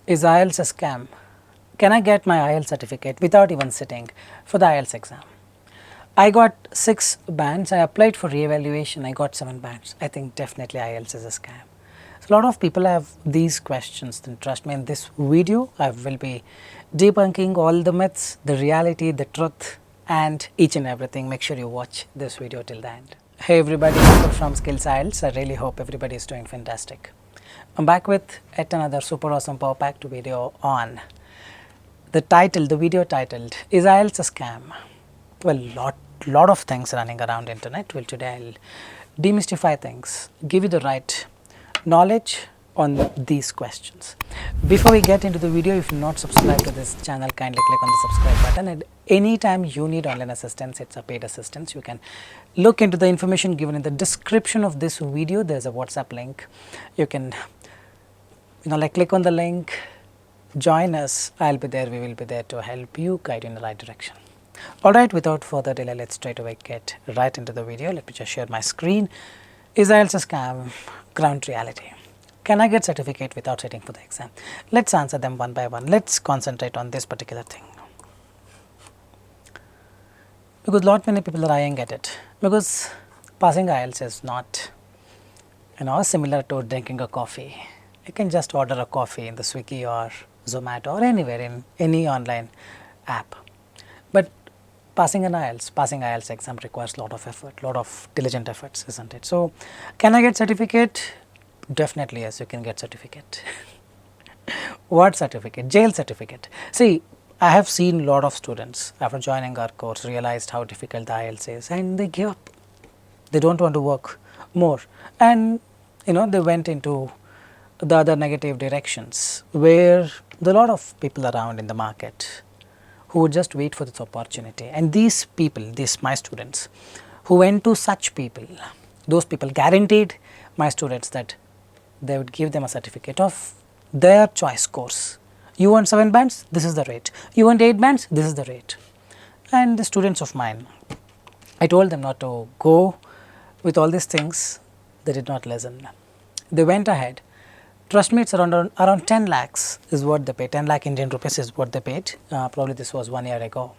Is IELTS a scam? Can I get my IELTS certificate without even sitting for the IELTS exam? I got 6 bands. I applied for reevaluation. I got 7 bands. I think definitely IELTS is a scam. So a lot of people have these questions. Then trust me, in this video, I will be debunking all the myths, the reality, the truth, and each and everything. Make sure you watch this video till the end. Hey everybody, Nakul from Skills IELTS. I really hope everybody is doing fantastic. I'm back with yet another super awesome power packed video on the title, the video titled, Is IELTS a Scam? Well, lot of things running around internet. Well, today I'll demystify things, give you the right knowledge on these questions. Before we get into the video, if you're not subscribed to this channel, kindly click on the subscribe button. And anytime you need online assistance, it's a paid assistance. You can look into the information given in the description of this video. There's a WhatsApp link. You can click on the link, join us. I'll be there, we will be there to help you, guide you in the right direction. Alright, without further delay, let's straight away get right into the video. Let me just share my screen. Is IELTS a scam? Ground reality. Can I get certificate without sitting for the exam? Let's answer them one by one. Let's concentrate on this particular thing. Because many people are eyeing at it. Because passing IELTS is not similar to drinking a coffee. You can just order a coffee in the Swiggy or Zomato or anywhere in any online app. But passing IELTS exam requires a lot of effort, lot of diligent efforts, isn't it? So, can I get certificate? Definitely yes, you can get certificate. What certificate? Jail certificate. See, I have seen a lot of students after joining our course realized how difficult the IELTS is and they give up. They don't want to work more, and they went into the other negative directions where there are a lot of people around in the market who would just wait for this opportunity. And these people, my students who went to such people, those people guaranteed my students that they would give them a certificate of their choice course. You want 7 bands? This is the rate. You want 8 bands? This is the rate. And the students of mine, I told them not to go with all these things. They did not listen. They went ahead. Trust me, it's around 10 lakhs is what they paid. 10 lakh Indian rupees is what they paid. Probably this was 1 year ago.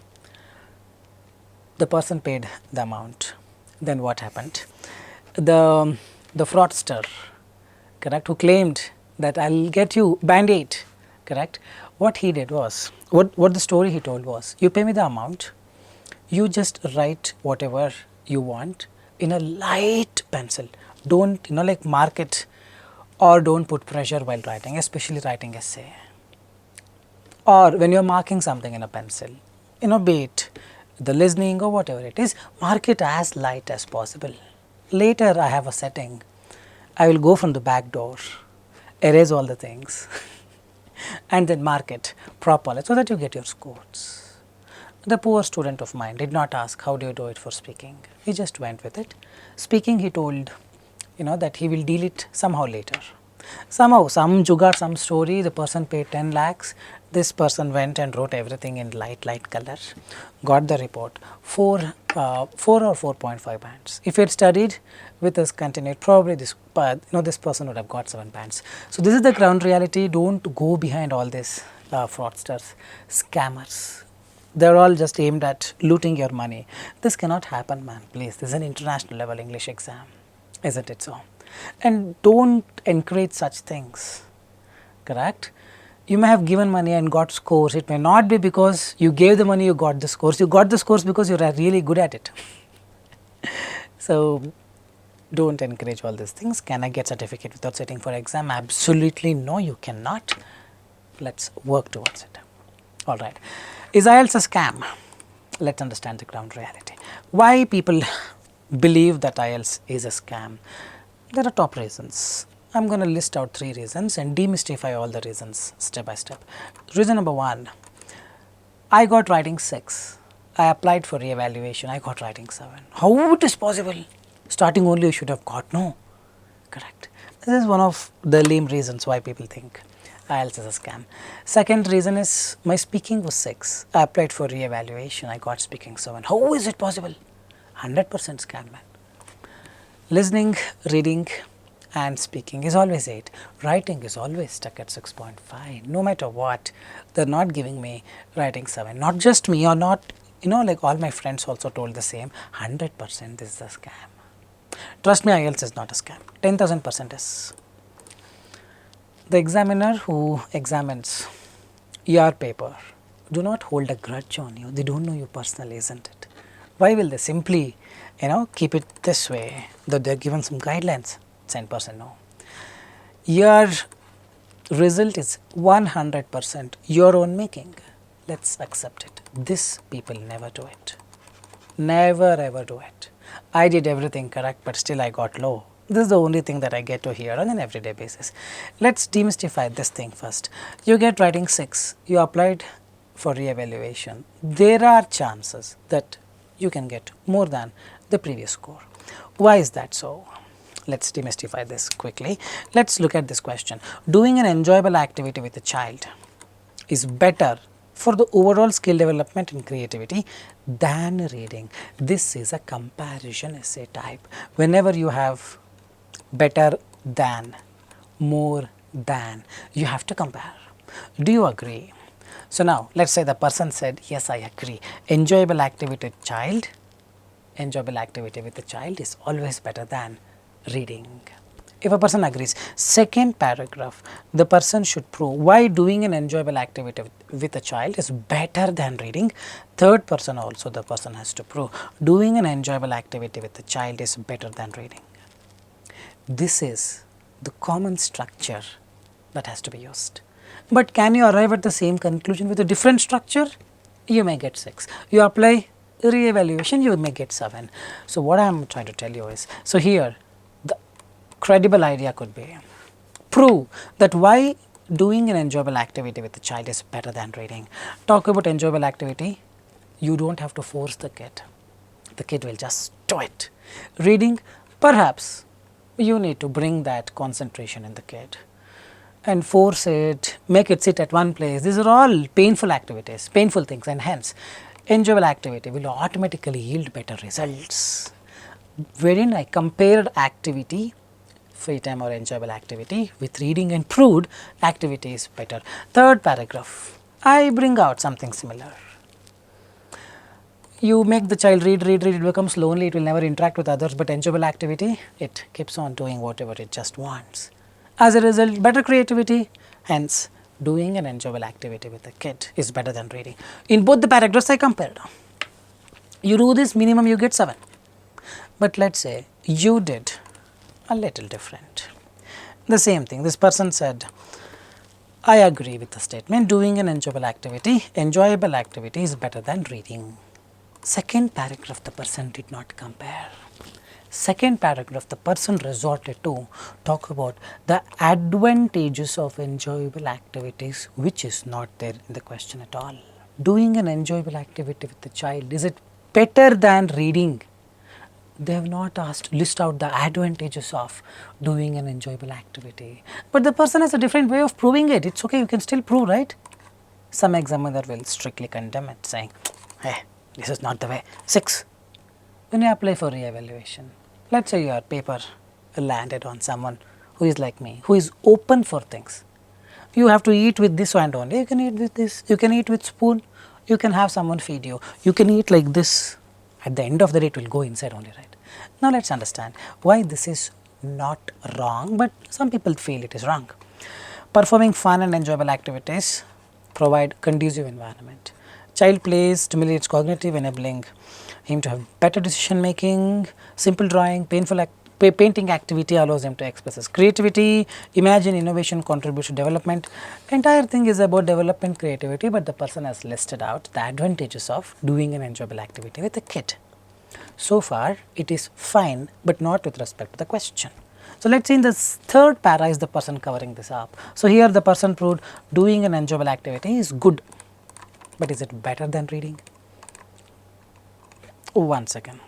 The person paid the amount. Then what happened? The fraudster, correct, who claimed that I'll get you band 8, correct. What he did was, what the story he told was, you pay me the amount, you just write whatever you want in a light pencil. Don't mark it. Or don't put pressure while writing, especially writing essay. Or when you are marking something in a pencil, be it the listening or whatever it is, mark it as light as possible. Later I have a setting. I will go from the back door, erase all the things and then mark it properly so that you get your scores. The poor student of mine did not ask how do you do it for speaking. He just went with it. Speaking, he told that he will deal it somehow later. Somehow, some jugaad, some story, the person paid 10 lakhs, this person went and wrote everything in light color, got the report, 4 or 4.5 bands. If he had studied with us continued, probably this person would have got 7 bands. So, this is the ground reality. Don't go behind all this fraudsters, scammers. They are all just aimed at looting your money. This cannot happen, man, please. This is an international level English exam. Isn't it so? And don't encourage such things, correct? You may have given money and got scores. It may not be because you gave the money, you got the scores. You got the scores because you are really good at it. So, don't encourage all these things. Can I get certificate without sitting for exam? Absolutely no, you cannot. Let's work towards it. Alright. Is IELTS a scam? Let's understand the ground reality. Why people believe that IELTS is a scam? There are top reasons. I'm going to list out 3 reasons and demystify all the reasons step by step. Reason number 1, I got writing 6. I applied for reevaluation. I got writing 7. How it is possible? Starting only you should have got no. Correct. This is one of the lame reasons why people think IELTS is a scam. Second reason is my speaking was 6. I applied for reevaluation. I got speaking 7. How is it possible? 100% scam, man. Listening, reading, and speaking is always 8. Writing is always stuck at 6.5. No matter what, they are not giving me writing 7. Not just me, or not, like all my friends also told the same. 100% this is a scam. Trust me, IELTS is not a scam. 10,000% is. The examiner who examines your paper do not hold a grudge on you. They don't know you personally, isn't it? Why will they simply, keep it this way, though they are given some guidelines? 10% no. Your result is 100% your own making. Let's accept it. This people never do it. Never ever do it. I did everything correct, but still I got low. This is the only thing that I get to hear on an everyday basis. Let's demystify this thing first. You get writing 6, you applied for re-evaluation. There are chances that you can get more than the previous score. Why is that so? Let's demystify this quickly. Let's look at this question. Doing an enjoyable activity with a child is better for the overall skill development and creativity than reading. This is a comparison essay type. Whenever you have better than, more than, you have to compare. Do you agree? So now let's say the person said, yes, I agree. Enjoyable activity with child is always better than reading. If a person agrees, second paragraph, the person should prove why doing an enjoyable activity with a child is better than reading. Third person also, the person has to prove doing an enjoyable activity with a child is better than reading. This is the common structure that has to be used. But can you arrive at the same conclusion with a different structure? You may get 6. You apply re-evaluation, you may get 7. So what I am trying to tell you is, so here the credible idea could be, prove that why doing an enjoyable activity with the child is better than reading. Talk about enjoyable activity, you don't have to force the kid will just do it. Reading, perhaps you need to bring that concentration in the kid and force it, make it sit at one place. These are all painful activities, painful things, and hence enjoyable activity will automatically yield better results. Wherein I compared activity, free time or enjoyable activity, with reading and proved activity is better. Third paragraph, I bring out something similar. You make the child read, it becomes lonely, it will never interact with others, but enjoyable activity, it keeps on doing whatever it just wants. As a result, better creativity, hence doing an enjoyable activity with a kid is better than reading. In both the paragraphs I compared. You do this, minimum you get 7. But let's say you did a little different. The same thing, this person said, I agree with the statement, doing an enjoyable activity is better than reading. Second paragraph, the person did not compare. Second paragraph, the person resorted to talk about the advantages of enjoyable activities, which is not there in the question at all. Doing an enjoyable activity with the child, is it better than reading? They have not asked, list out the advantages of doing an enjoyable activity. But the person has a different way of proving it. It's okay, you can still prove, right? Some examiner will strictly condemn it, saying, hey, this is not the way. 6. When you apply for re-evaluation, let's say your paper landed on someone who is like me, who is open for things. You have to eat with this hand only, you can eat with this, you can eat with spoon, you can have someone feed you, you can eat like this. At the end of the day, it will go inside only, right? Now let's understand why this is not wrong, but some people feel it is wrong. Performing fun and enjoyable activities provide conducive environment. Child plays stimulates cognitive, enabling him to have better decision making. Simple drawing, painting activity allows him to express his creativity. Imagine, innovation contributes to development. Entire thing is about development, creativity, but the person has listed out the advantages of doing an enjoyable activity with a kid. So far, it is fine, but not with respect to the question. So let's see, in the third para is the person covering this up. So here the person proved doing an enjoyable activity is good, but is it better than reading? One second.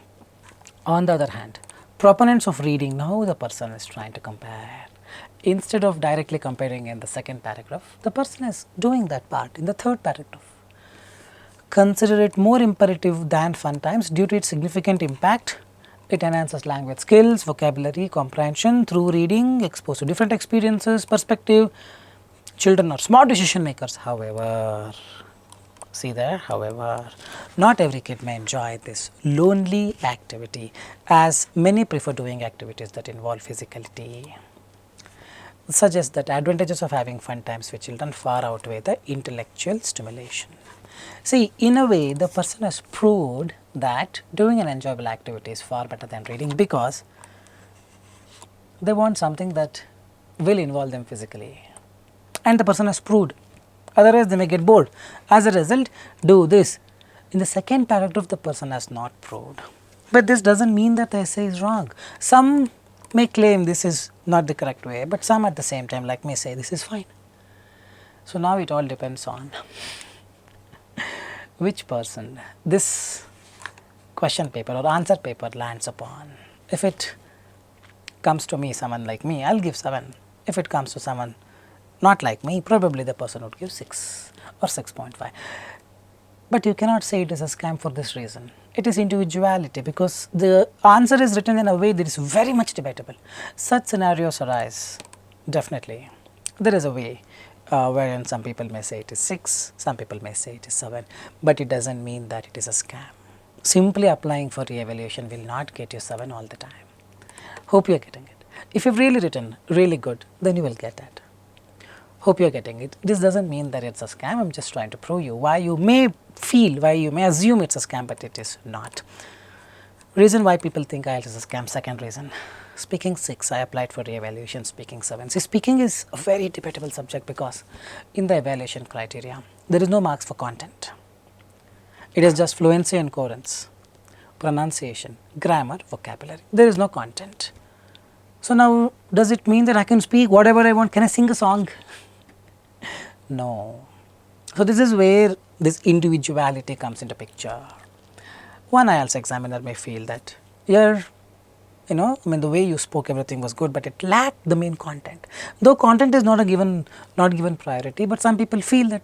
On the other hand, proponents of reading, now the person is trying to compare. Instead of directly comparing in the second paragraph, the person is doing that part in the third paragraph. Consider it more imperative than fun times due to its significant impact It enhances language skills, vocabulary, comprehension through reading, exposed to different experiences, perspective. Children are smart decision makers. However, see there, however, not every kid may enjoy this lonely activity, as many prefer doing activities that involve physicality. Suggests that advantages of having fun times with children far outweigh the intellectual stimulation. See, in a way, the person has proved that doing an enjoyable activity is far better than reading, because they want something that will involve them physically, and the person has proved. Otherwise, they may get bored. As a result, do this. In the second paragraph, the person has not proved. But this does not mean that the essay is wrong. Some may claim this is not the correct way, but some at the same time, like me, say this is fine. So now it all depends on which person this question paper or answer paper lands upon. If it comes to me, someone like me, I will give 7. If it comes to someone not like me, probably the person would give 6 or 6.5. But you cannot say it is a scam for this reason. It is individuality, because the answer is written in a way that is very much debatable. Such scenarios arise, definitely. There is a way wherein some people may say it is 6, some people may say it is 7, but it does not mean that it is a scam. Simply applying for re-evaluation will not get you 7 all the time. Hope you are getting it. If you have really written really good, then you will get that. Hope you are getting it. This does not mean that it is a scam. I am just trying to prove you why you may feel, why you may assume it is a scam, but it is not. Reason why people think IELTS is a scam, second reason. Speaking 6, I applied for re-evaluation, speaking 7. See, speaking is a very debatable subject, because in the evaluation criteria, there is no marks for content. It is just fluency and coherence, pronunciation, grammar, vocabulary. There is no content. So now, does it mean that I can speak whatever I want? Can I sing a song? No. So this is where this individuality comes into picture. One IELTS examiner may feel that here, I mean, the way you spoke, everything was good, but it lacked the main content. Though content is not given priority, but some people feel that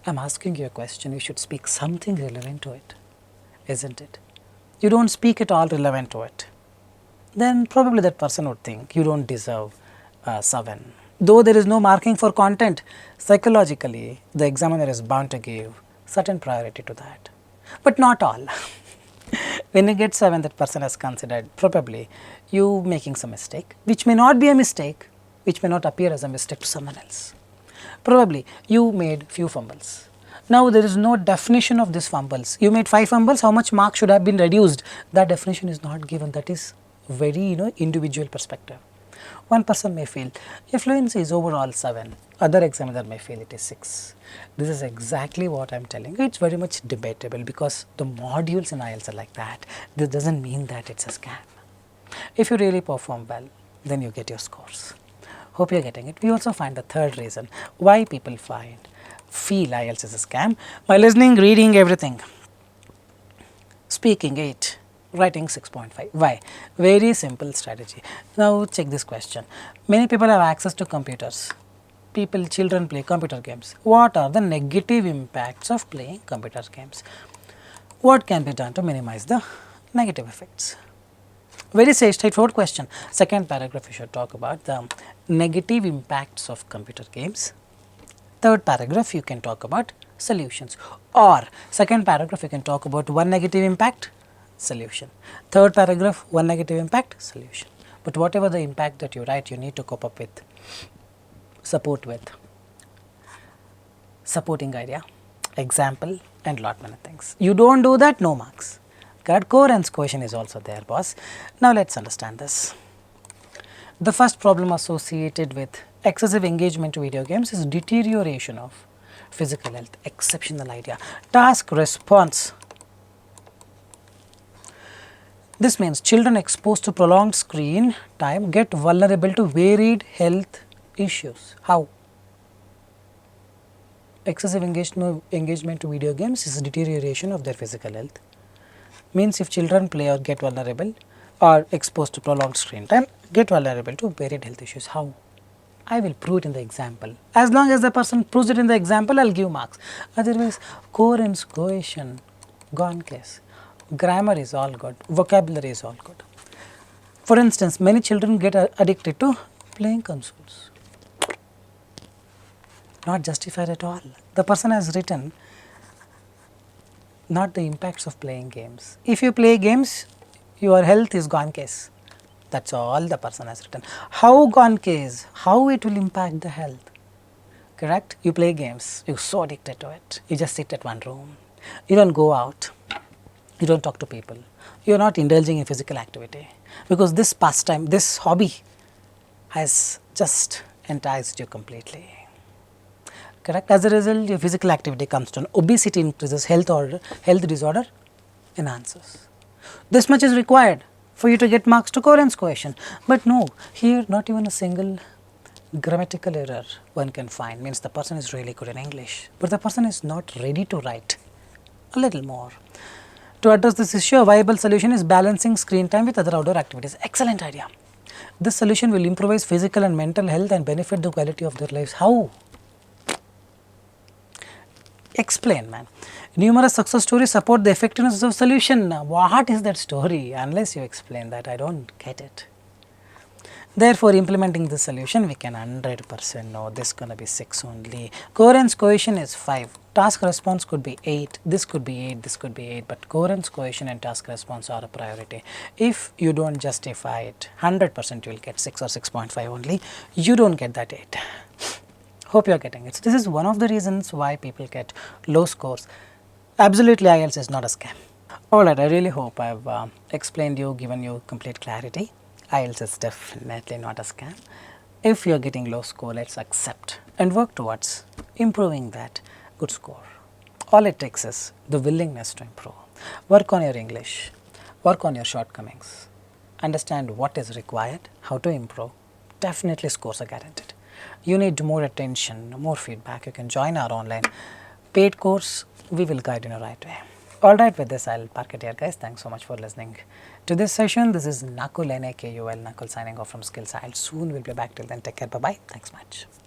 I am asking you a question, you should speak something relevant to it, isn't it? You don't speak at all relevant to it, then probably that person would think you don't deserve 7. Though there is no marking for content, psychologically the examiner is bound to give certain priority to that, but not all. When you get 7, that person has considered probably you making some mistake, which may not be a mistake, which may not appear as a mistake to someone else. Probably you made few fumbles. Now there is no definition of these fumbles. You made 5 fumbles, how much mark should have been reduced? That definition is not given. That is very individual perspective. One person may feel your fluency is overall 7, other examiner may feel it is 6. This is exactly what I am telling you. It is very much debatable, because the modules in IELTS are like that. This does not mean that it is a scam. If you really perform well, then you get your scores. Hope you are getting it. We also find the third reason why people feel IELTS is a scam by listening, reading, everything. Speaking 8. Writing 6.5. Why? Very simple strategy. Now check this question. Many people have access to computers. Children play computer games. What are the negative impacts of playing computer games? What can be done to minimize the negative effects? Very straightforward question. Second paragraph, we should talk about the negative impacts of computer games. Third paragraph, you can talk about solutions. Or second paragraph, you can talk about one negative impact, solution. Third paragraph, one negative impact, solution. But whatever the impact that you write, you need to cope up with, support with, supporting idea, example, and lot many things. You don't do that, no marks. Correct? Coherence question is also there, boss. Now let's understand this. The first problem associated with excessive engagement to video games is deterioration of physical health. Exceptional idea. Task response. This means children exposed to prolonged screen time get vulnerable to varied health issues. How? Excessive engagement to video games is a deterioration of their physical health. Means if children play or get vulnerable or exposed to prolonged screen time, get vulnerable to varied health issues. How? I will prove it in the example. As long as the person proves it in the example, I will give marks. Otherwise, coherence, cohesion, gone case. Grammar is all good, vocabulary is all good. For instance, many children get addicted to playing consoles. Not justified at all. The person has written not the impacts of playing games. If you play games, your health is gone case. That's all the person has written. How gone case? How it will impact the health? Correct? You play games, you're so addicted to it. You just sit at one room. You don't go out. You don't talk to people. You're not indulging in physical activity because this pastime, this hobby has just enticed you completely. Correct? As a result, your physical activity comes down, obesity increases, health disorder enhances. This much is required for you to get marks to coherence coefficient. But no, here not even a single grammatical error one can find, means the person is really good in English, but the person is not ready to write a little more. To address this issue, a viable solution is balancing screen time with other outdoor activities. Excellent idea. This solution will improve physical and mental health and benefit the quality of their lives. How? Explain, man. Numerous success stories support the effectiveness of solution. What is that story? Unless you explain that, I don't get it. Therefore, implementing this solution, we can 100% know this is going to be 6 only. Coherence coefficient is 5. Task response could be 8. This could be 8. This could be 8. But coherence coefficient and task response are a priority. If you don't justify it, 100% you will get 6 or 6.5 only. You don't get that 8. Hope you are getting it. So this is one of the reasons why people get low scores. Absolutely, IELTS is not a scam. Alright, I really hope I have explained you, given you complete clarity. IELTS is definitely not a scam. If you are getting low score, let's accept and work towards improving that good score. All it takes is the willingness to improve. Work on your English, work on your shortcomings, understand what is required, how to improve. Definitely scores are guaranteed. You need more attention, more feedback. You can join our online paid course. We will guide you in the right way. Alright, with this I'll park it here, guys. Thanks so much for listening to this session. This is Nakul, Nakul, Nakul signing off from Skills IELTS. Soon we'll be back. Till then, take care. Bye bye. Thanks much.